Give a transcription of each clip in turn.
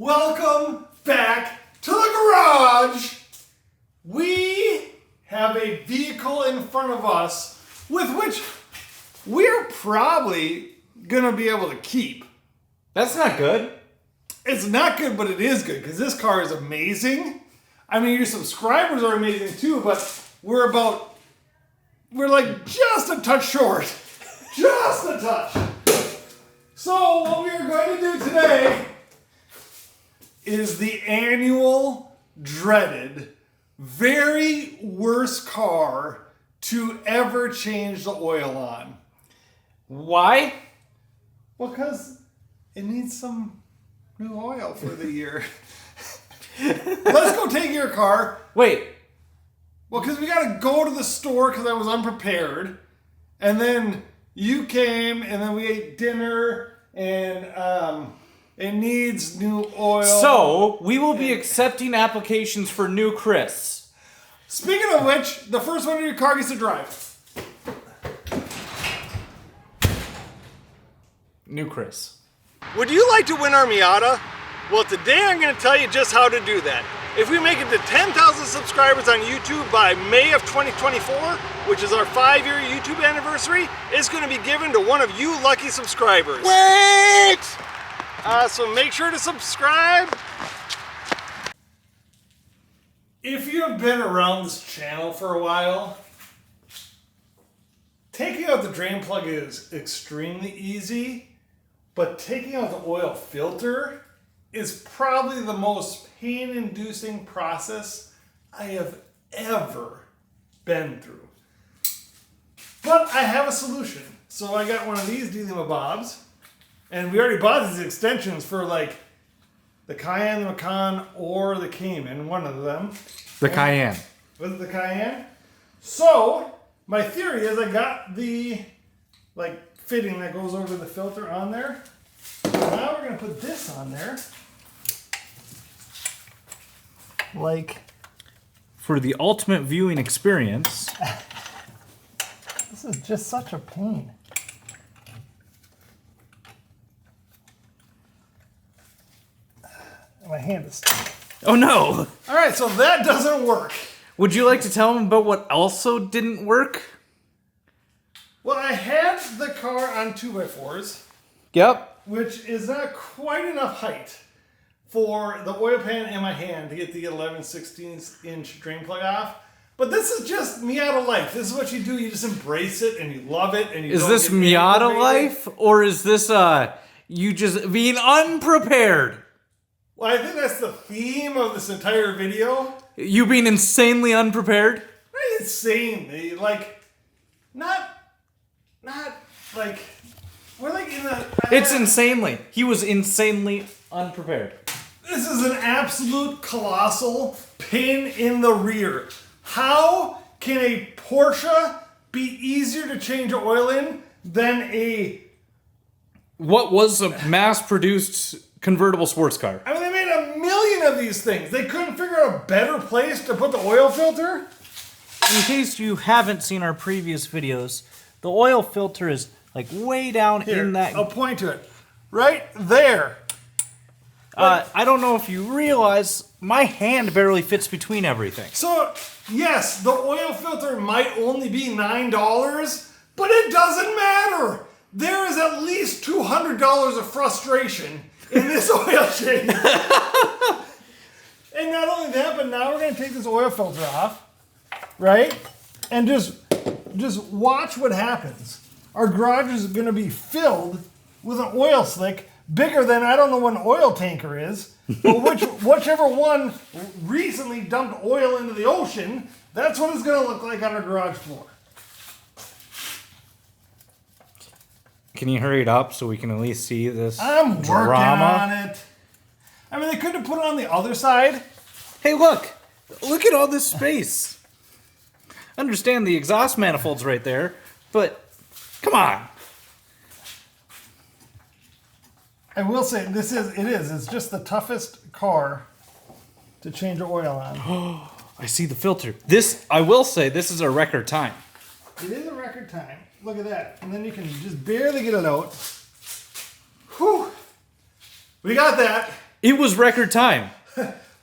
Welcome back to the garage. We have a vehicle in front of us with which we're probably going to be able to keep. That's not good. It's not good, but it is good because this car is amazing. I mean, your subscribers are amazing too, but we're like just a touch short. Just a touch. So what we are going to do today is the annual dreaded, very worst car to ever change the oil on. Why? Well, because it needs some new oil for the year. Let's go take your car. Wait. Well, because we got to go to the store because I was unprepared. And then you came and then we ate dinner and it needs new oil. So, we will be accepting applications for new Chris. Speaking of which, the first one in your car gets to drive. New Chris. Would you like to win our Miata? Well, today I'm going to tell you just how to do that. If we make it to 10,000 subscribers on YouTube by May of 2024, which is our 5-year YouTube anniversary, it's going to be given to one of you lucky subscribers. Wait! So make sure to subscribe. If you have been around this channel for a while, taking out the drain plug is extremely easy, but taking out the oil filter is probably the most pain-inducing process I have ever been through. But I have a solution. So I got one of these Bobs, and we already bought these extensions for like the Cayenne, the Macan, or the Cayman, one of them. The Cayenne. Was it the Cayenne? So my theory is I got the fitting that goes over the filter on there. Now we're gonna put this on there. For the ultimate viewing experience. This is just such a pain. My hand is stuck. Oh no! All right, so that doesn't work. Would you like to tell them about what also didn't work? Well, I had the car on 2x4s. Yep. Which is not quite enough height for the oil pan in my hand to get the 11/16" drain plug off. But this is just Miata life. This is what you do. You just embrace it and you love it. And you Is this Miata life? Or is this you just being unprepared? Well, I think that's the theme of this entire video. You being insanely unprepared? Not insanely. Not like... We're like in a... It's insanely. He was insanely unprepared. This is an absolute colossal pain in the rear. How can a Porsche be easier to change oil in than a... What was a mass-produced convertible sports car? I mean, they made 1 million of these things. They couldn't figure out a better place to put the oil filter? In case you haven't seen our previous videos, the oil filter is way down Here, in that. I'll point to it. Right there. I don't know if you realize, my hand barely fits between everything. So, yes, the oil filter might only be $9, but it doesn't matter. There is at least $200 of frustration in this oil change. And not only that, but now we're going to take this oil filter off, right? And just watch what happens. Our garage is going to be filled with an oil slick bigger than I don't know what an oil tanker is, but whichever one recently dumped oil into the ocean, that's what it's going to look like on our garage floor. Can you hurry it up so we can at least see this I'm drama? working on it. I mean, they could have put it on the other side. Hey, look! Look at all this space. Understand the exhaust manifold's right there, but come on. I will say it's just the toughest car to change the oil on. I see the filter. I will say, this is a record time. It is a record time. Look at that. And then you can just barely get it out. Whew. We got that. It was record time.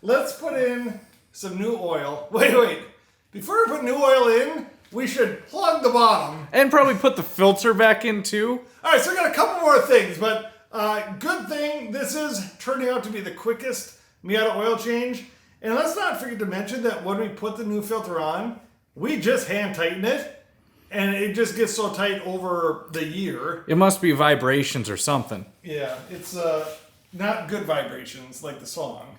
Let's put in some new oil. Wait. Before we put new oil in, we should plug the bottom. And probably put the filter back in too. All right, so we got a couple more things, but good thing this is turning out to be the quickest Miata oil change. And let's not forget to mention that when we put the new filter on, we just hand tighten it, and it just gets so tight over the year. It must be vibrations or something. Yeah, it's not good vibrations like the song.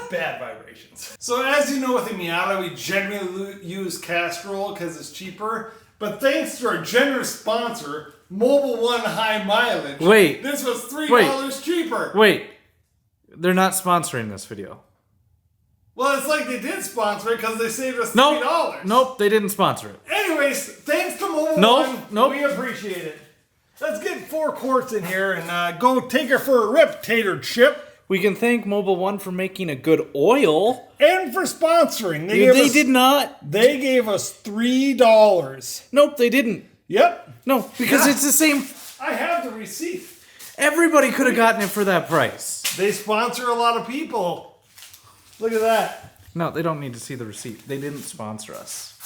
Bad vibrations. So as you know with the Miata, we generally use Castrol because it's cheaper. But thanks to our generous sponsor, Mobile One High Mileage, this was $3 cheaper. Wait, they're not sponsoring this video. Well, it's like they did sponsor it because they saved us $3. Nope, they didn't sponsor it. Anyways, thanks to Mobile One. Nope. We appreciate it. Let's get 4 quarts in here and go take her for a rip, Tater Chip. We can thank Mobile One for making a good oil. And for sponsoring. They did not. They gave us $3. Nope, they didn't. Yep. No, because it's the same. I have the receipt. Everybody could have gotten it for that price. They sponsor a lot of people. Look at that. No, they don't need to see the receipt. They didn't sponsor us.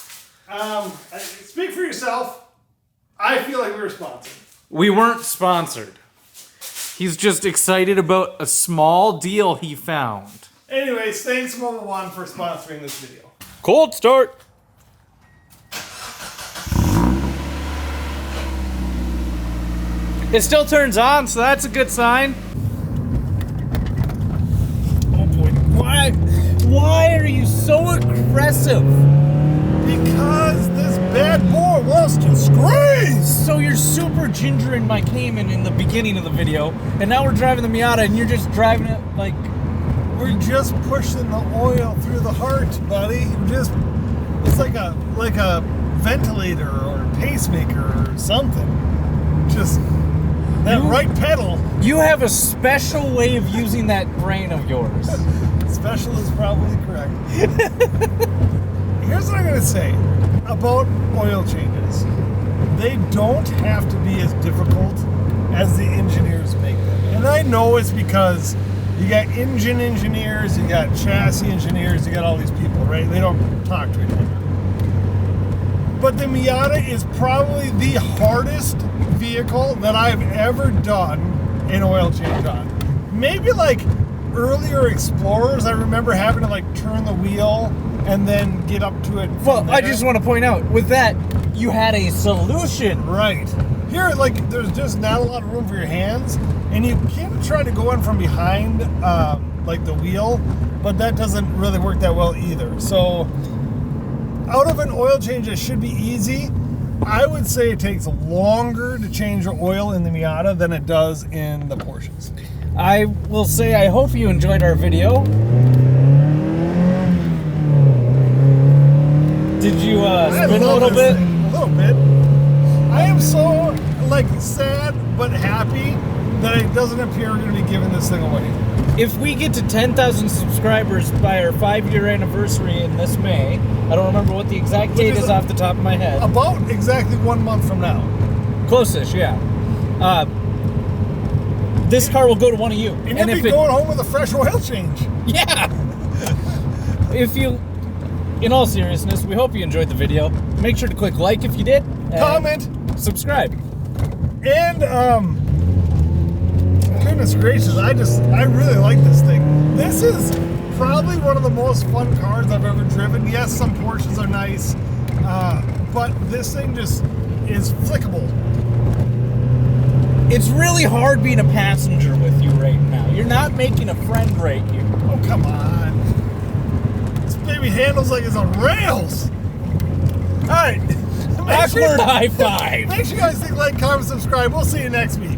Speak for yourself. I feel like we were sponsored. We weren't sponsored. He's just excited about a small deal he found. Anyways, thanks Mobile One for sponsoring this video. Cold start. It still turns on, so that's a good sign. Oh boy. Why are you so aggressive? Because this bad boy wants to squeeze. So you're super gingering my Cayman in the beginning of the video, and now we're driving the Miata, and you're just driving it like... We're just pushing the oil through the heart, buddy. It's like a ventilator or a pacemaker or something. Just that right pedal. You have a special way of using that brain of yours. Special is probably correct. Here's what I'm going to say about oil changes. They don't have to be as difficult as the engineers make them. And I know it's because you got engine engineers, you got chassis engineers, you got all these people, right? They don't talk to each other. But the Miata is probably the hardest vehicle that I've ever done an oil change on. Maybe like earlier Explorers, I remember having to like turn the wheel and then get up to it. Well, I just want to point out, with that, you had a solution. Right. Here, like, there's just not a lot of room for your hands, and you can try to go in from behind, like the wheel, but that doesn't really work that well either. So, out of an oil change that should be easy, I would say it takes longer to change your oil in the Miata than it does in the Porsches. I will say I hope you enjoyed our video. Did you spin a little bit? A little bit. I am so like sad but happy that it doesn't appear we're going to be giving this thing away. If we get to 10,000 subscribers by our 5-year anniversary in this May, I don't remember what the exact date is off the top of my head. About exactly 1 month from now. Close-ish, yeah. This car will go to one of you. And you'll be going home with a fresh oil change. Yeah! If you... In all seriousness, we hope you enjoyed the video. Make sure to click like if you did. Comment. Subscribe. And, goodness gracious, I really like this thing. This is probably one of the most fun cars I've ever driven. Yes, some Porsches are nice, but this thing just is flickable. It's really hard being a passenger with you right now. You're not making a friend right here. Oh, come on. This baby handles like it's on rails. All right. Backward high five. Make sure you guys think, like, comment, subscribe. We'll see you next week.